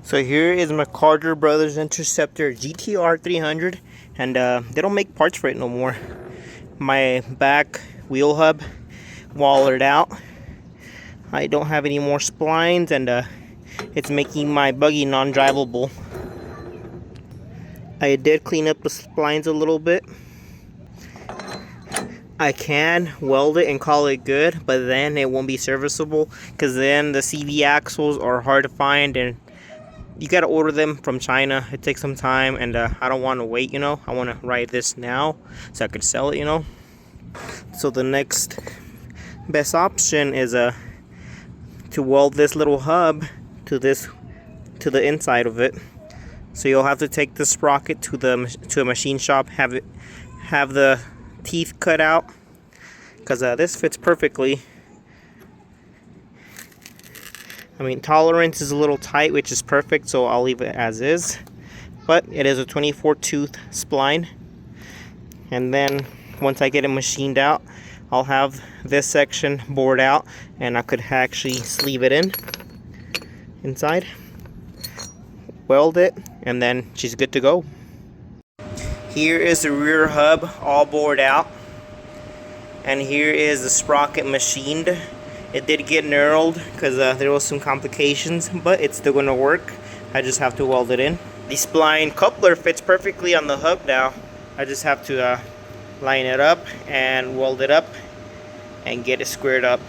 So here is my Carter Brothers Interceptor GTR 300, and they don't make parts for it no more. My back wheel hub wallered out. I don't have any more splines, and it's making my buggy non-drivable. I did clean up the splines a little bit. I can weld it and call it good, but then it won't be serviceable because then the CV axles are hard to find, and you gotta order them from China. It takes some time, and I don't want to wait, you know. I want to ride this now so I could sell it, you know. So the next best option is to weld this little hub to the inside of it. So you'll have to take the sprocket to a machine shop, have the teeth cut out, because this fits perfectly. I mean, tolerance is a little tight, which is perfect, so I'll leave it as is. But it is a 24 tooth spline, and then once I get it machined out, I'll have this section bored out, and I could actually sleeve it inside, weld it, and then she's good to go. Here is the rear hub all bored out, and here is the sprocket machined. It did get knurled because there was some complications, but it's still going to work. I just have to weld it in. The spline coupler fits perfectly on the hub now. I just have to line it up and weld it up and get it squared up.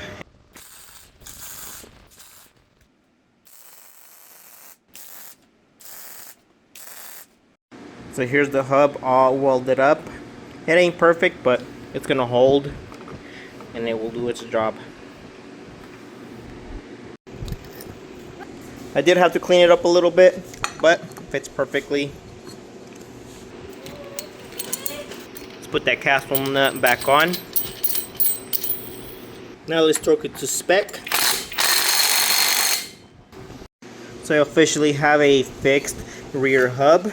So here's the hub all welded up. It ain't perfect, but it's gonna hold and it will do its job. I did have to clean it up a little bit, but it fits perfectly. Let's put that cast on nut back on. Now let's torque it to spec. So I officially have a fixed rear hub.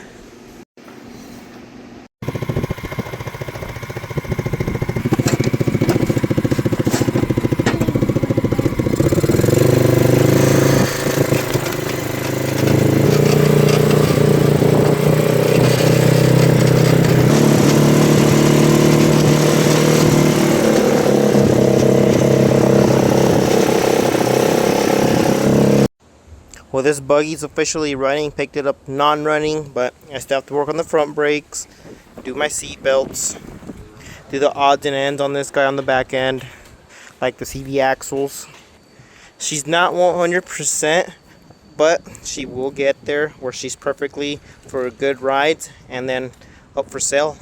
Well, this buggy's officially running. Picked it up non-running, but I still have to work on the front brakes, do my seat belts, do the odds and ends on this guy on the back end, like the CV axles. She's not 100%, but she will get there where she's perfectly for good rides and then up for sale.